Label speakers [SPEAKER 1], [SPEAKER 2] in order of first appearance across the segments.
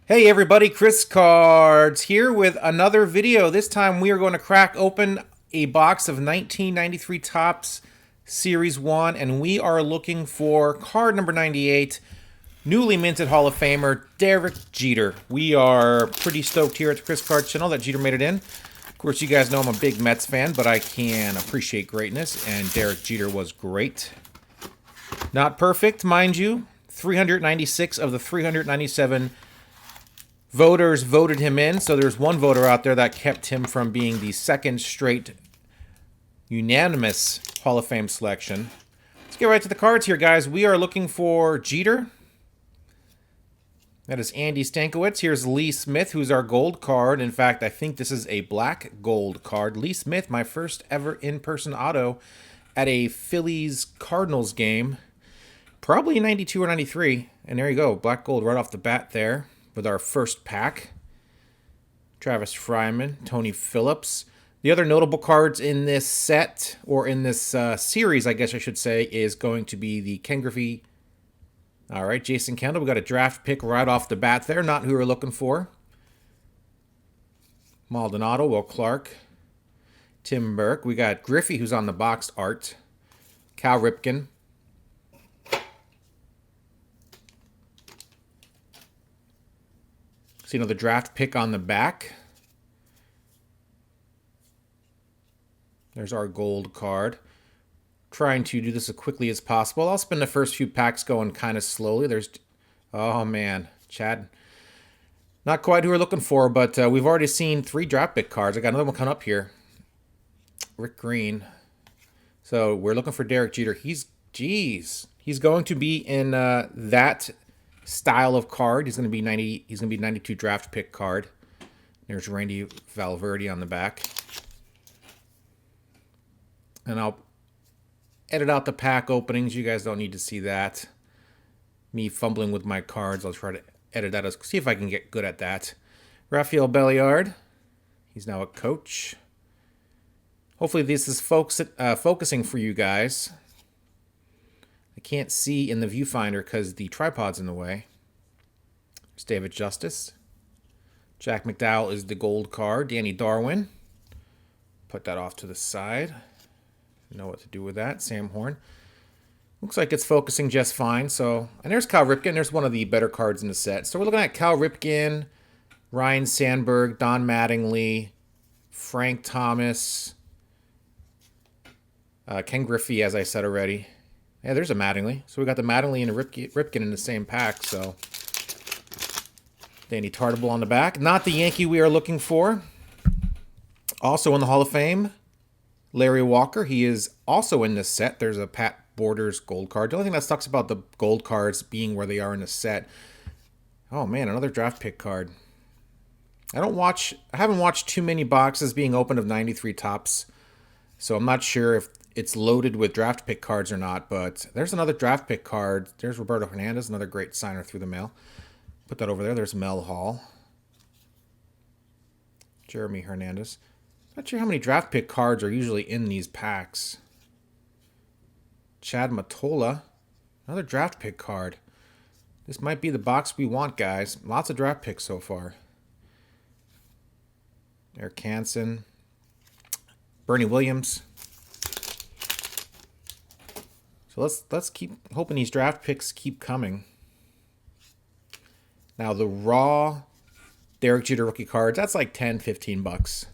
[SPEAKER 1] Hey everybody, Chris Cards here with another video. This time we are going to crack open a box of 1993 Topps Series 1, and we are looking for card number 98, newly minted Hall of Famer, Derek Jeter. We are pretty stoked here at the Chris Cards channel that Jeter made it in. Of course, you guys know I'm a big Mets fan, but I can appreciate greatness, and Derek Jeter was great. Not perfect, mind you. 396 of the 397 voters voted him in, so there's one voter out there that kept him from being the second straight unanimous Hall of Fame selection. Let's get right to the cards here, guys. We are looking for Jeter. That is Andy Stankiewicz. Here's Lee Smith, who's our gold card. In fact, I think this is a black gold card. Lee Smith, my first ever in-person auto at a Phillies-Cardinals game. Probably 92 or 93. And there you go, black gold right off the bat there with our first pack. Travis Fryman, Tony Phillips. The other notable cards in this set, or in this series, I guess I should say, is going to be the Ken Griffey. All right, Jason Kendall. We got a draft pick right off the bat there, not who we're looking for. Maldonado, Will Clark, Tim Burke. We got Griffey, who's on the boxed art. Cal Ripken. See another draft pick on the back. There's our gold card. Trying to do this as quickly as possible. I'll spend the first few packs going kind of slowly. There's, oh man, Chad. Not quite who we're looking for, but we've already seen 3 draft pick cards. I got another one coming up here. Rick Green. So we're looking for Derek Jeter. He's going to be in that style of card. He's going to be 90. He's going to be 92 draft pick card. There's Randy Valverde on the back, and I'll edit out the pack openings. You guys don't need to see that. Me fumbling with my cards. I'll try to edit that. See if I can get good at that. Rafael Belliard. He's now a coach. Hopefully this is focusing for you guys. I can't see in the viewfinder because the tripod's in the way. There's David Justice. Jack McDowell is the gold card. Danny Darwin. Put that off to the side. Know what to do with that. Sam Horn. Looks like it's focusing just fine. So, and there's Cal Ripken. There's one of the better cards in the set. So we're looking at Cal Ripken, Ryan Sandberg, Don Mattingly, Frank Thomas, Ken Griffey, as I said already. Yeah, there's a Mattingly. So we got the Mattingly and a Ripken in the same pack. So Danny Tartable on the back. Not the Yankee we are looking for. Also in the Hall of Fame, Larry Walker. He is also in this set. There's a Pat Borders gold card. The only thing that sucks about the gold cards being where they are in the set. Oh man, another draft pick card. I haven't watched too many boxes being opened of 93 Topps. So I'm not sure if it's loaded with draft pick cards or not, but there's another draft pick card. There's Roberto Hernandez, another great signer through the mail. Put that over there. There's Mel Hall. Jeremy Hernandez. Not sure how many draft pick cards are usually in these packs. Chad Matola. Another draft pick card. This might be the box we want, guys. Lots of draft picks so far. Eric Hansen. Bernie Williams. So let's keep hoping these draft picks keep coming. Now the raw Derek Jeter rookie cards, that's like 10, 15 bucks.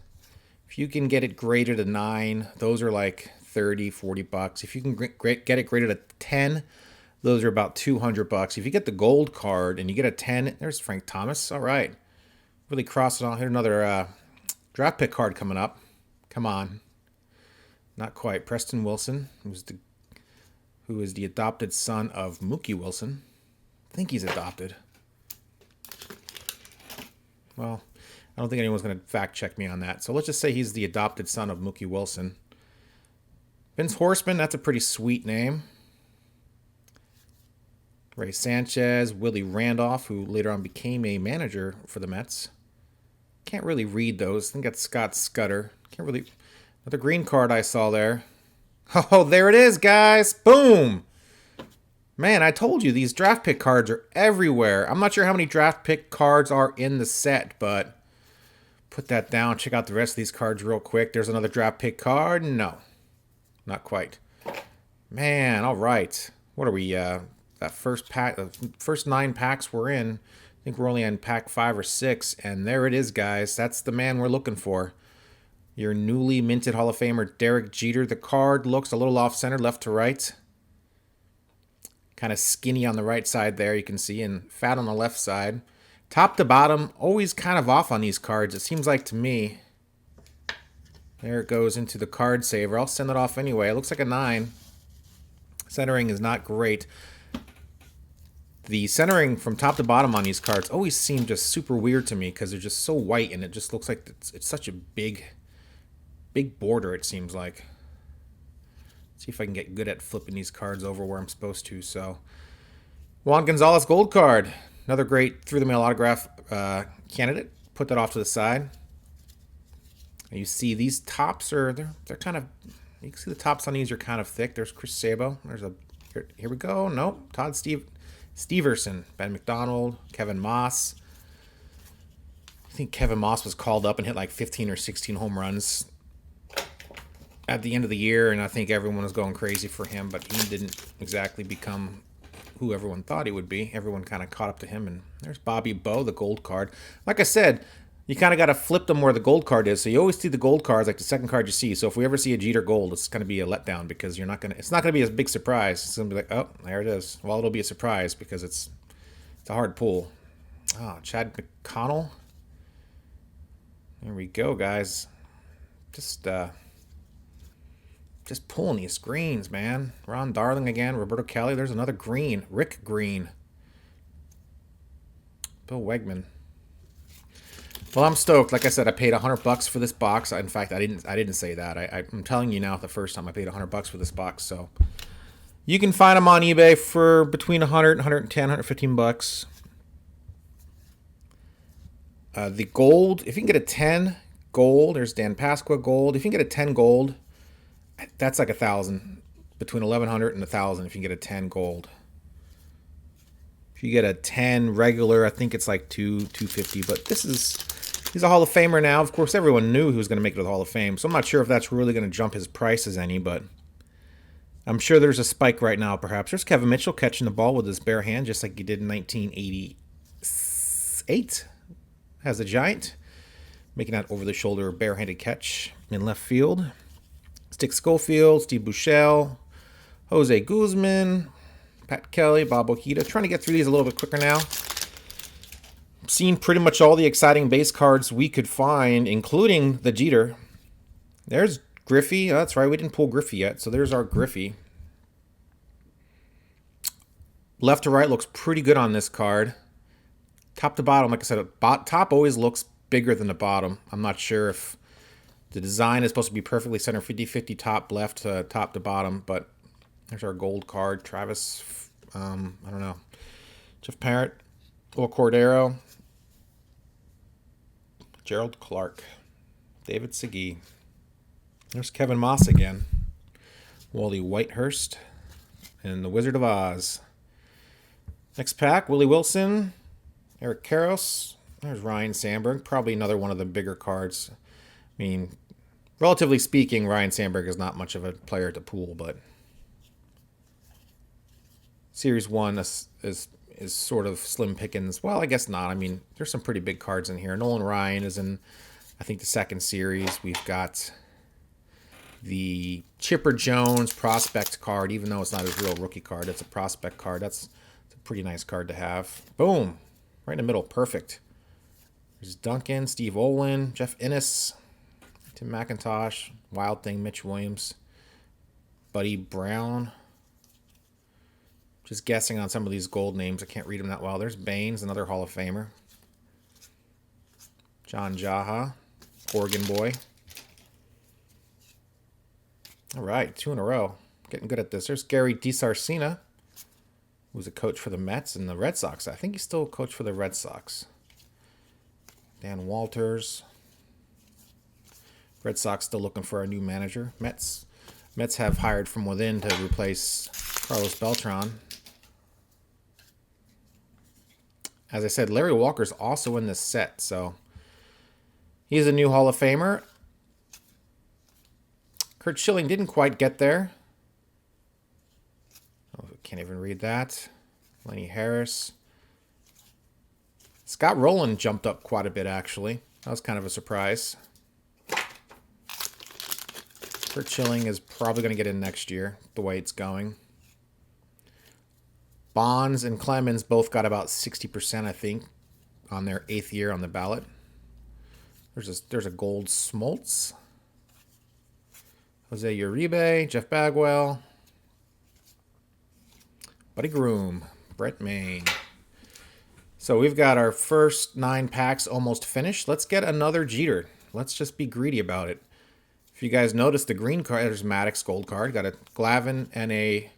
[SPEAKER 1] If you can get it graded a 9, those are like 30, 40 bucks. If you can get it graded a 10, those are about 200 bucks. If you get the gold card and you get a 10, there's Frank Thomas. All right. Really crossing on here. Another draft pick card coming up. Come on. Not quite. Preston Wilson, who is the adopted son of Mookie Wilson. I think he's adopted. Well, I don't think anyone's going to fact check me on that. So let's just say he's the adopted son of Mookie Wilson. Vince Horseman, that's a pretty sweet name. Ray Sanchez, Willie Randolph, who later on became a manager for the Mets. Can't really read those. I think that's Scott Scudder. Can't really. Another green card I saw there. Oh, there it is, guys. Boom. Man, I told you, these draft pick cards are everywhere. I'm not sure how many draft pick cards are in the set, but put that down. Check out the rest of these cards real quick. There's another draft pick card. No, not quite. Man, all right. What are we, that first pack, the first 9 packs we're in. I think we're only on pack 5 or 6, and there it is, guys. That's the man we're looking for. Your newly minted Hall of Famer, Derek Jeter. The card looks a little off-center, left to right. Kind of skinny on the right side there, you can see, and fat on the left side. Top to bottom, always kind of off on these cards, it seems like to me. There it goes into the card saver. I'll send it off anyway. It looks like a 9. Centering is not great. The centering from top to bottom on these cards always seem just super weird to me because they're just so white and it just looks like it's such a big border, it seems like. See if I can get good at flipping these cards over where I'm supposed to. So, Juan Gonzalez gold card. Another great through-the-mail autograph candidate. Put that off to the side. And you see these tops are, they're kind of, you can see the tops on these are kind of thick. There's Chris Sabo. There's a, here we go. Nope. Todd Steverson. Ben McDonald. Kevin Moss. I think Kevin Moss was called up and hit like 15 or 16 home runs at the end of the year, and I think everyone was going crazy for him, but he didn't exactly become who everyone thought he would be. Everyone kind of caught up to him, and there's Bobby Bowe, the gold card. Like I said, you kind of got to flip them where the gold card is, so you always see the gold cards like the second card you see. So if we ever see a Jeter gold, it's going to be a letdown because it's not going to be a big surprise. It's going to be like, oh, there it is. Well, it'll be a surprise because it's a hard pull. Oh, Chad McConnell. There we go, guys. Just pulling these greens, man. Ron Darling again. Roberto Kelly. There's another green. Rick Green. Bill Wegman. Well, I'm stoked. Like I said, I paid $100 for this box. In fact, I didn't say that. I'm telling you now, the first time I paid $100 for this box. So you can find them on eBay for between 100, 110, 115 bucks. The gold, if you can get a 10 gold, there's Dan Pasqua gold. If you can get a 10 gold, that's like $1,000, between 1,100 and 1,000 if you get a 10 gold. If you get a 10 regular, I think it's like $250. But he's a Hall of Famer now. Of course, everyone knew he was going to make it to the Hall of Fame, so I'm not sure if that's really going to jump his prices any, but I'm sure there's a spike right now. Perhaps there's Kevin Mitchell catching the ball with his bare hand, just like he did in 1988 as a Giant, making that over-the-shoulder barehanded catch in left field. Stick Schofield, Steve Buechele, Jose Guzman, Pat Kelly, Bob Ojeda. Trying to get through these a little bit quicker now. Seen pretty much all the exciting base cards we could find, including the Jeter. There's Griffey. Oh, that's right, we didn't pull Griffey yet, so there's our Griffey. Left to right looks pretty good on this card. Top to bottom, like I said, top always looks bigger than the bottom. I'm not sure if the design is supposed to be perfectly center, 50-50 top left to top to bottom, but there's our gold card. Travis, I don't know. Jeff Parrott, Will Cordero, Gerald Clark, David Segui. There's Kevin Moss again. Wally Whitehurst, and the Wizard of Oz. Next pack, Willie Wilson, Eric Karros. There's Ryan Sandberg, probably another one of the bigger cards. I mean, relatively speaking, Ryan Sandberg is not much of a player to pool, but Series 1 is sort of slim pickings. Well, I guess not. I mean, there's some pretty big cards in here. Nolan Ryan is in, I think, the second series. We've got the Chipper Jones prospect card, even though it's not his real rookie card. It's a prospect card. That's a pretty nice card to have. Boom. Right in the middle. Perfect. There's Duncan, Steve Olin, Jeff Innes, Tim McIntosh, Wild Thing, Mitch Williams, Buddy Brown. Just guessing on some of these gold names. I can't read them that well. There's Baines, another Hall of Famer. John Jaha, Oregon boy. All right, 2 in a row. Getting good at this. There's Gary DiSarcina, who's a coach for the Mets and the Red Sox. I think he's still a coach for the Red Sox. Dan Walters. Red Sox still looking for a new manager. Mets have hired from within to replace Carlos Beltran. As I said, Larry Walker's also in this set, so he's a new Hall of Famer. Curt Schilling didn't quite get there. Oh, can't even read that. Lenny Harris. Scott Rowland jumped up quite a bit, actually. That was kind of a surprise. Curt Schilling is probably going to get in next year, the way it's going. Bonds and Clemens both got about 60%, I think, on their 8th year on the ballot. There's a gold Smoltz. Jose Uribe, Jeff Bagwell. Buddy Groom, Brett Maine. So we've got our first 9 packs almost finished. Let's get another Jeter. Let's just be greedy about it. If you guys notice the green card, there's Maddox gold card. Got a Glavine and a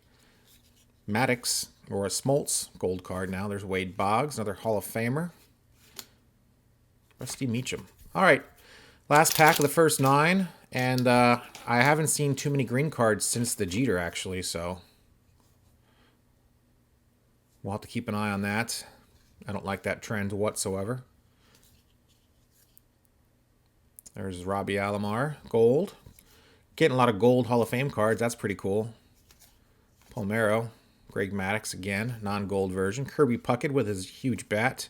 [SPEAKER 1] Maddox or a Smoltz gold card now. There's Wade Boggs, another Hall of Famer. Rusty Meacham. All right, last pack of the first 9. And I haven't seen too many green cards since the Jeter, actually, so we'll have to keep an eye on that. I don't like that trend whatsoever. There's Robbie Alomar, gold. Getting a lot of gold Hall of Fame cards. That's pretty cool. Palmeiro, Greg Maddux again, non-gold version. Kirby Puckett with his huge bat.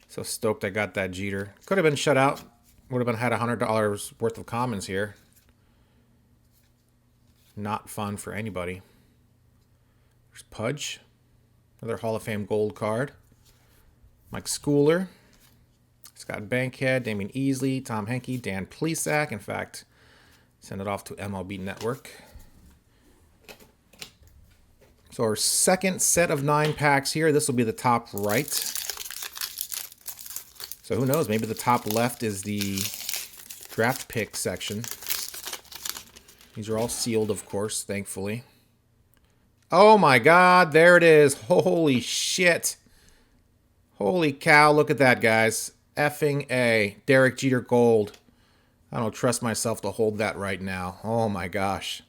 [SPEAKER 1] So stoked I got that Jeter. Could have been shut out. Would have had $100 worth of commons here. Not fun for anybody. There's Pudge. Another Hall of Fame gold card. Mike Schooler. Scott Bankhead. Damian Easley. Tom Henke. Dan Plesac. In fact, send it off to MLB Network. So our second set of 9 packs here. This will be the top right. So who knows? Maybe the top left is the draft pick section. These are all sealed, of course, thankfully. Oh my God, there it is. Holy shit. Holy cow, look at that, guys. Effing A. Derek Jeter Gold. I don't trust myself to hold that right now. Oh my gosh.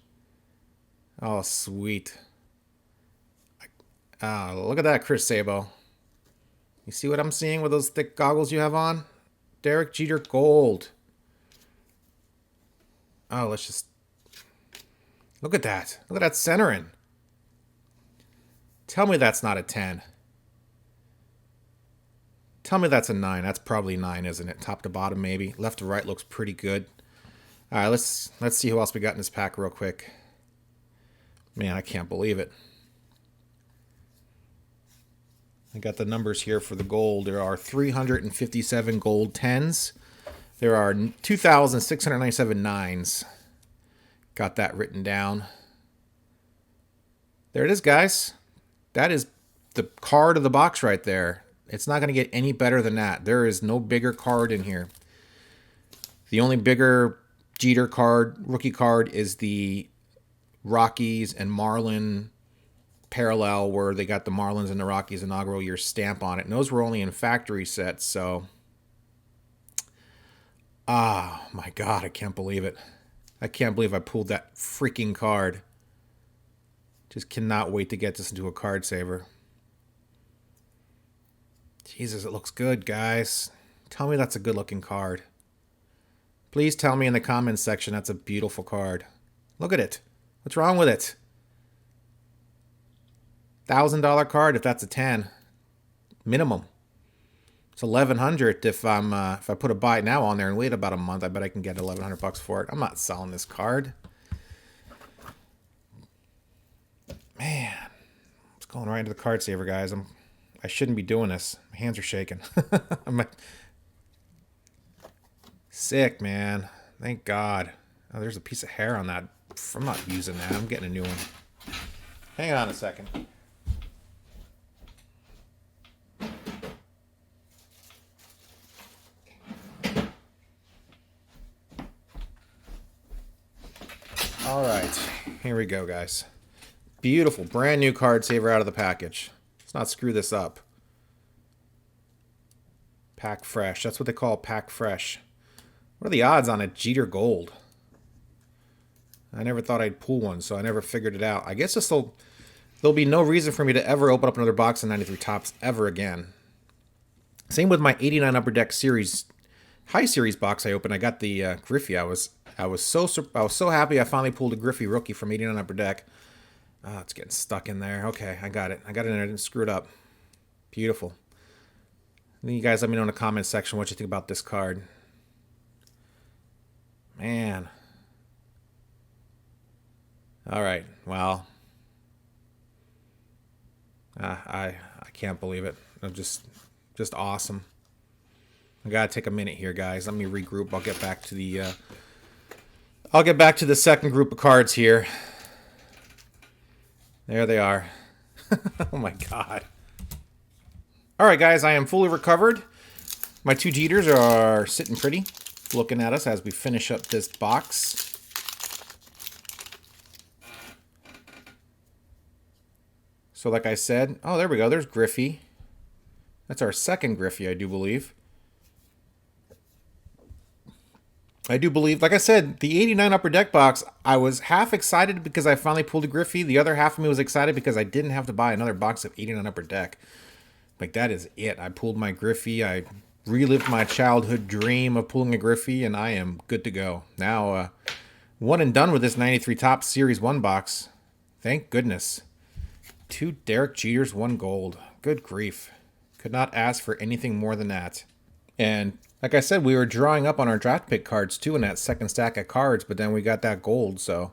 [SPEAKER 1] Oh, sweet. Look at that, Chris Sabo. You see what I'm seeing with those thick goggles you have on? Derek Jeter Gold. Oh, let's just... Look at that. Look at that centering. Tell me that's not a 10. Tell me that's a 9. That's probably 9, isn't it? Top to bottom, maybe. Left to right looks pretty good. All right, let's see who else we got in this pack real quick. Man, I can't believe it. I got the numbers here for the gold. There are 357 gold 10s. There are 2,697 9s. Got that written down. There it is, guys. That is the card of the box right there. It's not going to get any better than that. There is no bigger card in here. The only bigger Jeter card, rookie card, is the Rockies and Marlin parallel where they got the Marlins and the Rockies inaugural year stamp on it. And those were only in factory sets, so... Ah, my God, I can't believe it. I can't believe I pulled that freaking card. Just cannot wait to get this into a card saver. Jesus, it looks good, guys. Tell me that's a good-looking card. Please tell me in the comments section that's a beautiful card. Look at it. What's wrong with it? $1,000 card if that's a 10. Minimum. It's $1,100 if I put a buy it now on there and wait about a month. I bet I can get $1,100 for it. I'm not selling this card. Man, it's going right into the card saver, guys. I shouldn't be doing this. My hands are shaking. I'm sick, man. Thank God. Oh, there's a piece of hair on that. I'm not using that. I'm getting a new one. Hang on a second. All right, here we go, guys. Beautiful, brand new card saver out of the package. Let's not screw this up. Pack fresh. That's what they call pack fresh. What are the odds on a Jeter Gold? I never thought I'd pull one, so I never figured it out. I guess there'll be no reason for me to ever open up another box of 93 Tops ever again. Same with my 89 Upper Deck Series High Series box I opened. I got the Griffey. I was so happy I finally pulled a Griffey rookie from 89 Upper Deck. Oh, it's getting stuck in there. Okay, I got it. I got it in there. I didn't screw it up. Beautiful. Then you guys let me know in the comment section what you think about this card. Man. All right. Well, I can't believe it. I'm just awesome. I gotta take a minute here, guys. Let me regroup. I'll get back to the second group of cards here. There they are. Oh my god. All right, guys. I am fully recovered. My two Jeters are sitting pretty, looking at us as we finish up this box. So like I said, oh, there we go. There's Griffey. That's our second Griffey, I do believe. Like I said, the 89 Upper Deck box, I was half excited because I finally pulled a Griffey. The other half of me was excited because I didn't have to buy another box of 89 Upper Deck. Like, that is it. I pulled my Griffey. I relived my childhood dream of pulling a Griffey, and I am good to go. Now, one and done with this 93 Topps Series 1 box. Thank goodness. 2 Derek Jeters, 1 gold. Good grief. Could not ask for anything more than that. And like I said, we were drawing up on our draft pick cards too in that second stack of cards, but then we got that gold, so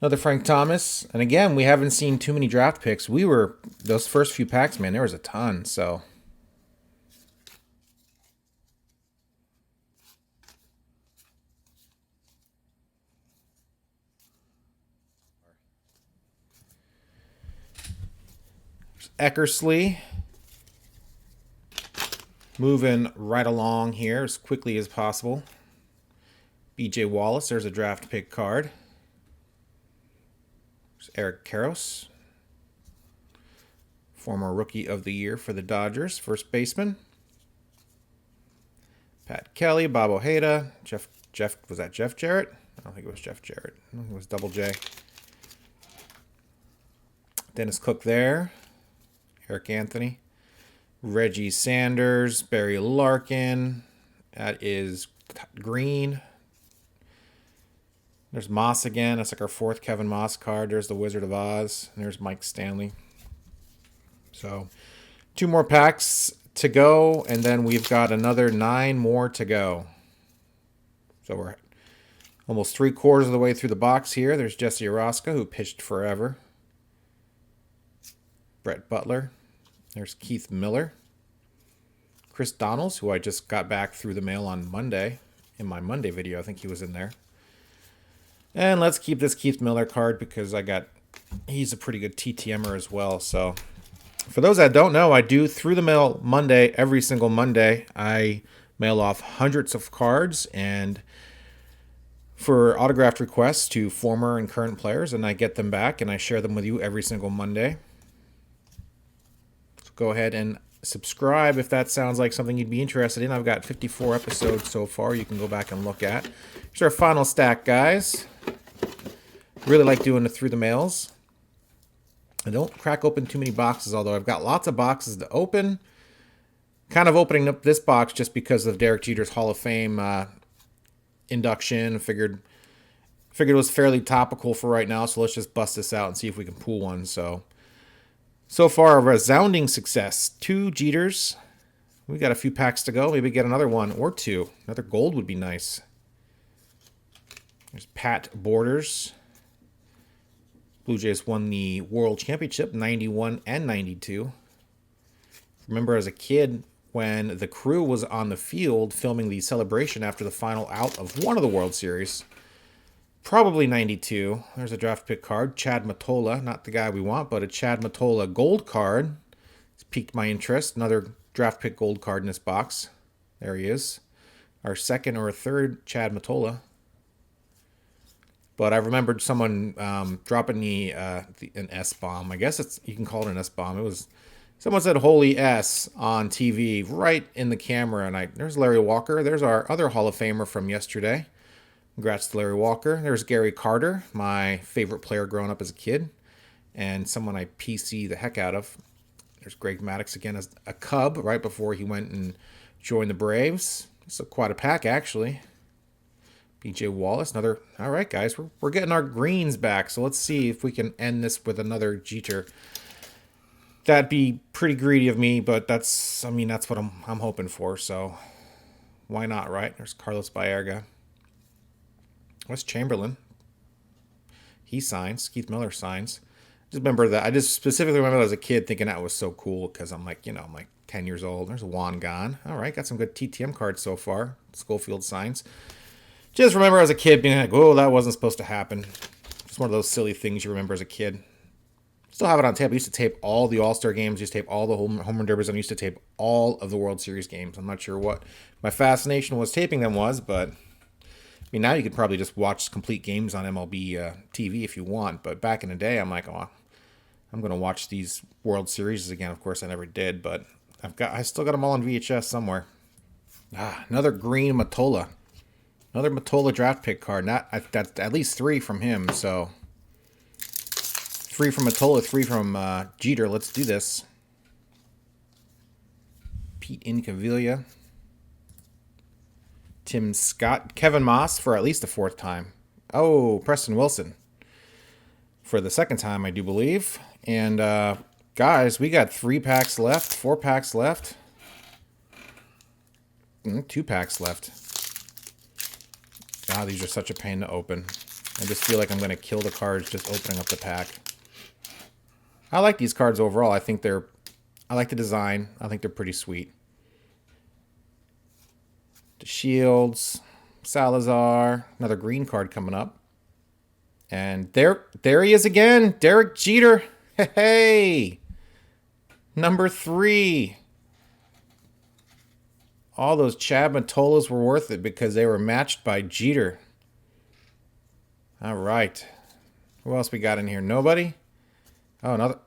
[SPEAKER 1] another Frank Thomas. And again, we haven't seen too many draft picks. Those first few packs, man, there was a ton, so. Eckersley. Moving right along here as quickly as possible. B.J. Wallace, there's a draft pick card. There's Eric Karros, former Rookie of the Year for the Dodgers, first baseman. Pat Kelly, Bob Ojeda, was that Jeff Jarrett? I don't think it was Jeff Jarrett. I think it was Double J. Dennis Cook there. Eric Anthony. Reggie Sanders, Barry Larkin. That is green. There's Moss again. That's like our fourth Kevin Moss card. There's the Wizard of Oz. And there's Mike Stanley. So 2 more packs to go, and then we've got another 9 more to go. So we're almost 3/4 of the way through the box here. There's Jesse Orosca, who pitched forever. Brett Butler. There's Keith Miller. Chris Donalds, who I just got back through the mail on Monday. In my Monday video, I think he was in there. And let's keep this Keith Miller card because he's a pretty good TTMer as well. So for those that don't know, I do through the mail Monday, every single Monday. I mail off hundreds of cards and for autographed requests to former and current players, and I get them back and I share them with you every single Monday. Go ahead and subscribe if that sounds like something you'd be interested in. I've got 54 episodes so far you can go back and look at. Here's our final stack, guys. Really like doing the through the mails. I don't crack open too many boxes, although I've got lots of boxes to open. Kind of opening up this box just because of Derek Jeter's Hall of Fame induction. Figured it was fairly topical for right now, so let's just bust this out and see if we can pull one. So far, a resounding success. 2 Jeters. We got a few packs to go. Maybe get another 1 or 2. Another gold would be nice. There's Pat Borders. Blue Jays won the World Championship, 91 and 92. Remember as a kid when the crew was on the field filming the celebration after the final out of one of the World Series. Probably 92. There's a draft pick card. Chad Mottola. Not the guy we want, but a Chad Mottola gold card. It's piqued my interest. Another draft pick gold card in this box. There he is. Our second or third Chad Mottola. But I remembered someone dropping an S-bomb. I guess you can call it an S-bomb. It was someone said "Holy S" on TV right in the camera. And there's Larry Walker. There's our other Hall of Famer from yesterday. Congrats to Larry Walker. There's Gary Carter, my favorite player growing up as a kid, and someone I PC the heck out of. There's Greg Maddux again as a Cub right before he went and joined the Braves. It's quite a pack, actually. BJ Wallace, another. All right, guys, we're getting our greens back, so let's see if we can end this with another Jeter. That'd be pretty greedy of me, but that's what I'm hoping for. So why not, right? There's Carlos Baerga. Wes Chamberlain. He signs. Keith Miller signs. Just remember that. I just specifically remember as a kid thinking that was so cool because I'm like 10 years old. There's Juan Gone. All right, got some good TTM cards so far. Schofield signs. Just remember as a kid being like, oh, that wasn't supposed to happen. Just one of those silly things you remember as a kid. Still have it on tape. I used to tape all the All-Star games. I used to tape all the home run derbies. I used to tape all of the World Series games. I'm not sure what my fascination was taping them was, but now you could probably just watch complete games on MLB TV if you want. But back in the day, I'm like, oh, I'm going to watch these World Series again. Of course, I never did, but I still got them all on VHS somewhere. Another green Matola. Another Matola draft pick card. That's at least 3 from him, so 3 from Matola, 3 from Jeter. Let's do this. Pete Incaviglia. Tim Scott. Kevin Moss for at least the 4th time. Oh, Preston Wilson for the 2nd time, I do believe. And guys, we got 3 packs left, 4 packs left, 2 packs left. These are such a pain to open. I just feel like I'm going to kill the cards just opening up the pack. I like these cards overall. I like the design. I think they're pretty sweet. The Shields, Salazar, another green card coming up. And there he is again, Derek Jeter. Hey, number 3. All those Chad Matolas were worth it because they were matched by Jeter. All right. Who else we got in here? Nobody? Oh, another.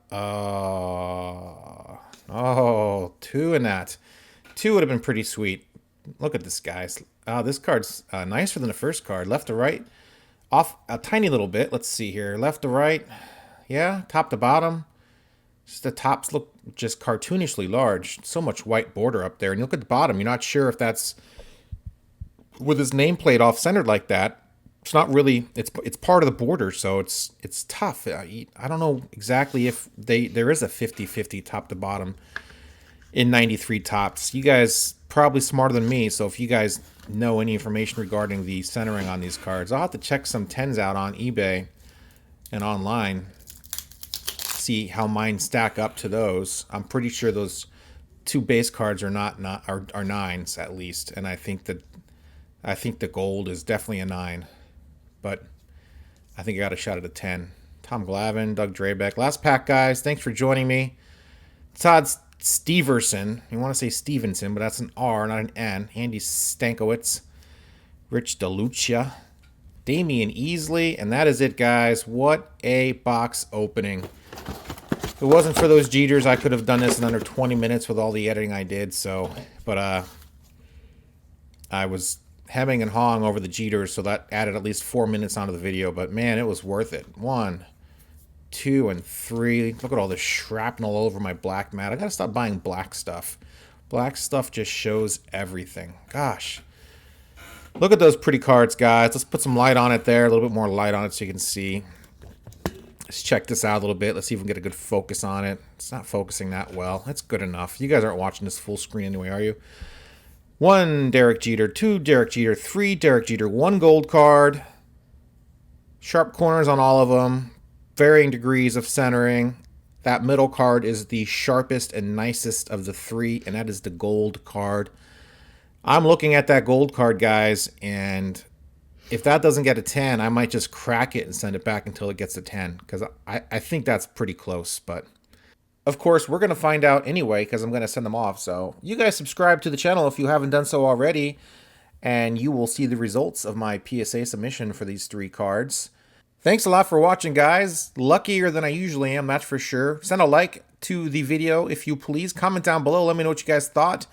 [SPEAKER 1] Oh, 2 in that. 2 would have been pretty sweet. Look at this, guys. This card's nicer than the first card. Left to right. Off a tiny little bit. Let's see here. Left to right. Yeah, top to bottom. Just the tops look just cartoonishly large. So much white border up there. And you look at the bottom. You're not sure if that's with his nameplate off-centered like that. It's not really. It's part of the border, so it's tough. I don't know exactly if there is a 50-50 top to bottom in 93 tops. You guys probably smarter than me, so if you guys know any information regarding the centering on these cards, I'll have to check some 10s out on eBay and online, see how mine stack up to those. I'm pretty sure those 2 base cards are are 9s at least, and I think the gold is definitely a 9, but I think I got a shot at a 10. Tom Glavine, Doug Drabeck. Last pack, guys. Thanks for joining me. Todd Steverson. You want to say Stevenson, but that's an R, not an N. Andy Stankiewicz. Rich DeLucia. Damian Easley. And that is it, guys. What a box opening. If it wasn't for those Jeters, I could have done this in under 20 minutes with all the editing I did. But I was hemming and hawing over the Jeters, so that added at least 4 minutes onto the video. But, man, it was worth it. 1, 2, and 3. Look at all this shrapnel all over my black mat. I gotta stop buying black stuff. Black stuff just shows everything. Gosh. Look at those pretty cards, guys. Let's put some light on it there. A little bit more light on it so you can see. Let's check this out a little bit. Let's see if we can get a good focus on it. It's not focusing that well. That's good enough. You guys aren't watching this full screen anyway, are you? 1 Derek Jeter, 2 Derek Jeter, 3 Derek Jeter, 1 gold card. Sharp corners on all of them. Varying degrees of centering. That middle card is the sharpest and nicest of the 3, and that is the gold card. I'm looking at that gold card, guys, and if that doesn't get a 10, I might just crack it and send it back until it gets a 10, because I think that's pretty close. But, of course, we're going to find out anyway, because I'm going to send them off. So you guys subscribe to the channel if you haven't done so already, and you will see the results of my PSA submission for these 3 cards. Thanks a lot for watching, guys. Luckier than I usually am, that's for sure. Send a like to the video if you please. Comment down below. Let me know what you guys thought.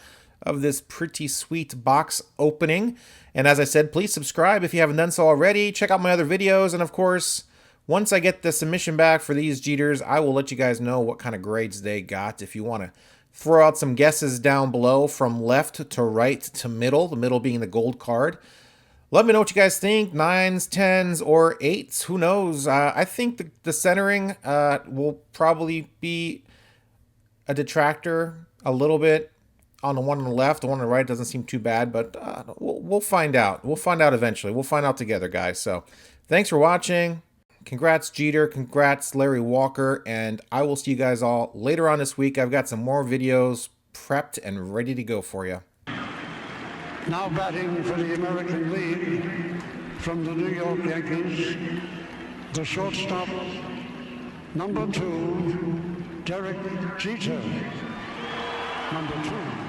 [SPEAKER 1] of this pretty sweet box opening. And as I said, please subscribe if you haven't done so already. Check out my other videos. And of course, once I get the submission back for these Jeters, I will let you guys know what kind of grades they got. If you want to throw out some guesses down below from left to right to middle, the middle being the gold card. Let me know what you guys think, 9s, 10s, or 8s. Who knows? I think the centering will probably be a detractor a little bit on the one on the left. The one on the right doesn't seem too bad, but we'll find out. We'll find out eventually. We'll find out together, guys. So thanks for watching. Congrats, Jeter. Congrats, Larry Walker. And I will see you guys all later on this week. I've got some more videos prepped and ready to go for you.
[SPEAKER 2] Now batting for the American League from the New York Yankees, the shortstop, number 2, Derek Jeter. Number 2.